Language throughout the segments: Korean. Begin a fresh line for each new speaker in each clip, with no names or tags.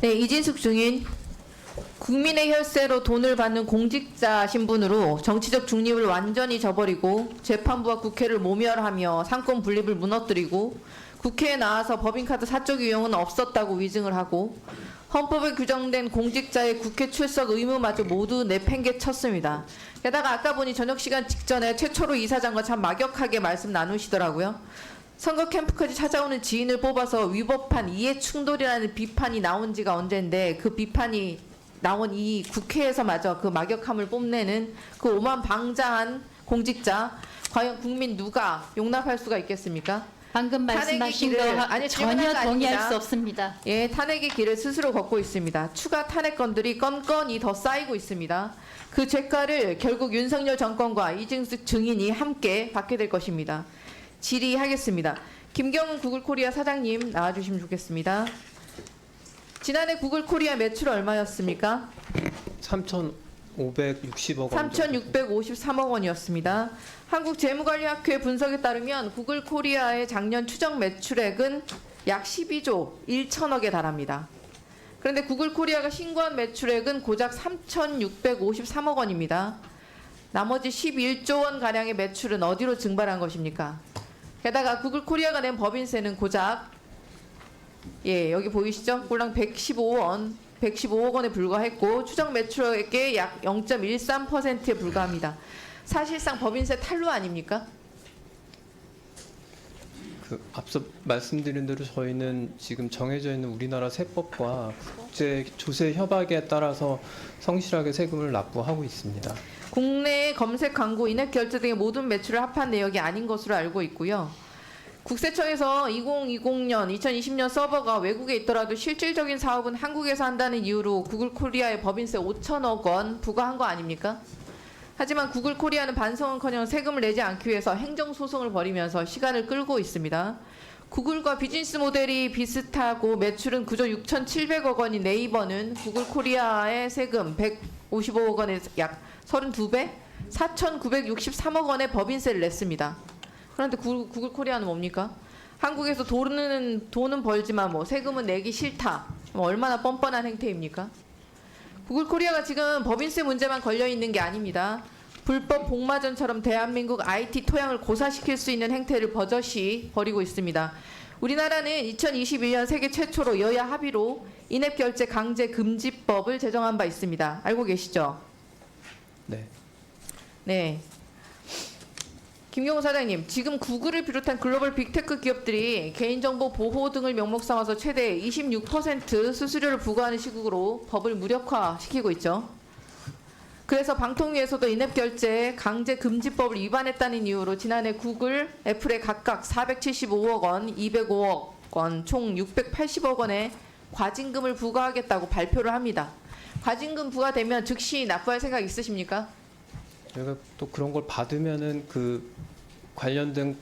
네, 이진숙 중인 국민의 혈세로 돈을 받는 공직자 신분으로 정치적 중립을 완전히 저버리고 재판부와 국회를 모멸하며 상권 분립을 무너뜨리고 국회에 나와서 법인카드 사적 유형은 없었다고 위증을 하고 헌법에 규정된 공직자의 국회 출석 의무마저 모두 내팽개쳤습니다. 게다가 아까 보니 저녁 시간 직전에 최초로 이사장과 참 막역하게 말씀 나누시더라고요. 선거 캠프까지 찾아오는 지인을 뽑아서 위법한 이해충돌이라는 비판이 나온 지가 언젠데 그 비판이 나온 이 국회에서마저 그 막역함을 뽐내는 그 오만방자한 공직자 과연 국민 누가 용납할 수가 있겠습니까?
방금 말씀하신 거 전혀 동의할 수 없습니다.
예, 탄핵의 길을 스스로 걷고 있습니다. 추가 탄핵건들이 건건이 더 쌓이고 있습니다. 그 죄가를 결국 윤석열 정권과 이진숙 증인이 함께 받게 될 것입니다. 질의하겠습니다. 김경훈 구글코리아 사장님 나와주시면 좋겠습니다. 지난해 구글코리아 매출 얼마였습니까?
3,560억 원.
3,653억 원이었습니다. 한국재무관리학회 분석에 따르면 구글코리아의 작년 추정 매출액은 약 12조 1천억에 달합니다. 그런데 구글코리아가 신고한 매출액은 고작 3,653억 원입니다. 나머지 11조 원 가량의 매출은 어디로 증발한 것입니까? 게다가 구글코리아가 낸 법인세는 고작 여기 보이시죠? 꼴랑 115억 원에 불과했고 추정 매출액의 약 0.13%에 불과합니다. 사실상 법인세 탈루 아닙니까?
앞서 말씀드린 대로 저희는 지금 정해져 있는 우리나라 세법과 국제 조세 협약에 따라서 성실하게 세금을 납부하고 있습니다.
국내 검색 광고, 인앱 결제 등의 모든 매출을 합한 내역이 아닌 것으로 알고 있고요. 국세청에서 2020년, 2020년 서버가 외국에 있더라도 실질적인 사업은 한국에서 한다는 이유로 구글코리아에 법인세 5천억 원 부과한 거 아닙니까? 하지만 구글코리아는 반성은커녕 세금을 내지 않기 위해서 행정소송을 벌이면서 시간을 끌고 있습니다. 구글과 비즈니스 모델이 비슷하고 매출은 그저 6,700억 원인 네이버는 구글코리아의 세금 155억 원에 약 32배? 4,963억 원의 법인세를 냈습니다. 그런데 구글코리아는 뭡니까? 한국에서 돈은 벌지만 뭐 세금은 내기 싫다. 얼마나 뻔뻔한 행태입니까? 구글코리아가 지금 법인세 문제만 걸려있는 게 아닙니다. 불법 복마전처럼 대한민국 IT 토양을 고사시킬 수 있는 행태를 버젓이 벌이고 있습니다. 우리나라는 2021년 세계 최초로 여야 합의로 인앱 결제 강제 금지법을 제정한 바 있습니다. 알고 계시죠?
네.
네. 김경호 사장님, 지금 구글을 비롯한 글로벌 빅테크 기업들이 개인정보 보호 등을 명목 삼아서 최대 26% 수수료를 부과하는 식으로 법을 무력화시키고 있죠. 그래서 방통위에서도 인앱 결제 강제 금지법을 위반했다는 이유로 지난해 구글, 애플에 각각 475억 원, 205억 원, 총 680억 원의 과징금을 부과하겠다고 발표를 합니다. 과징금 부과되면 즉시 납부할 생각 있으십니까?
저희가 또 그런 걸 받으면은 관련된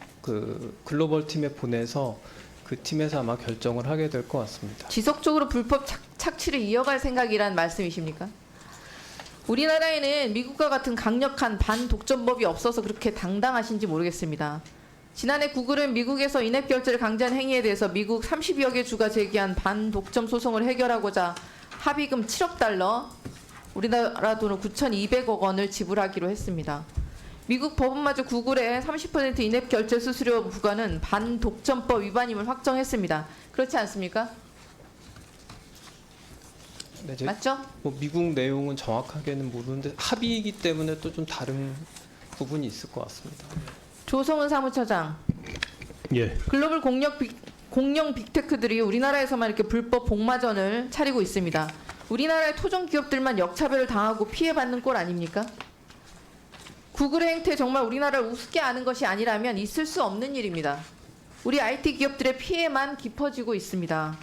글로벌 팀에 보내서 그 팀에서 아마 결정을 하게 될 것 같습니다.
지속적으로 불법 착취를 이어갈 생각이란 말씀이십니까? 우리나라에는 미국과 같은 강력한 반독점법이 없어서 그렇게 당당하신지 모르겠습니다. 지난해 구글은 미국에서 인앱 결제를 강제한 행위에 대해서 미국 30여 개 주가 제기한 반독점 소송을 해결하고자 합의금 7억 달러, 우리나라 돈으로 9,200억 원을 지불하기로 했습니다. 미국 법원마저 구글의 30% 인앱 결제 수수료 부과는 반독점법 위반임을 확정했습니다. 그렇지 않습니까?
네,
맞죠?
뭐 미국 내용은 정확하게는 모르는데 합의이기 때문에 또 좀 다른 부분이 있을 것 같습니다.
조성은 사무처장.
예.
글로벌 공룡 빅테크들이 우리나라에서만 이렇게 불법 복마전을 차리고 있습니다. 우리나라의 토종 기업들만 역차별을 당하고 피해받는 꼴 아닙니까? 구글의 행태 정말 우리나라를 우습게 아는 것이 아니라면 있을 수 없는 일입니다. 우리 IT 기업들의 피해만 깊어지고 있습니다.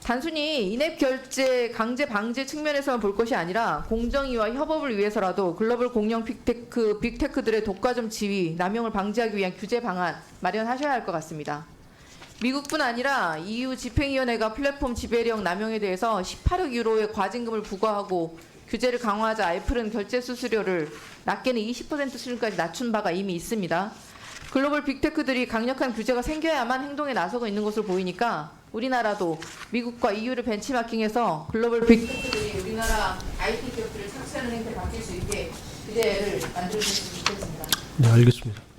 단순히 인앱 결제 강제 방지 측면에서만 볼 것이 아니라 공정위와 협업을 위해서라도 글로벌 공룡 빅테크들의 독과점 지위, 남용을 방지하기 위한 규제 방안 마련하셔야 할 것 같습니다. 미국뿐 아니라 EU 집행위원회가 플랫폼 지배력 남용에 대해서 18억 유로의 과징금을 부과하고 규제를 강화하자 애플은 결제 수수료를 낮게는 20% 수준까지 낮춘 바가 이미 있습니다. 글로벌 빅테크들이 강력한 규제가 생겨야만 행동에 나서고 있는 것으로 보이니까 우리나라도 미국과 EU를 벤치마킹해서 글로벌 빅테크들이 우리나라 IT 기업들을 착취하는 행태를 바뀔 수 있게 규제를 만들어줬으면 좋겠습니다.
네, 알겠습니다.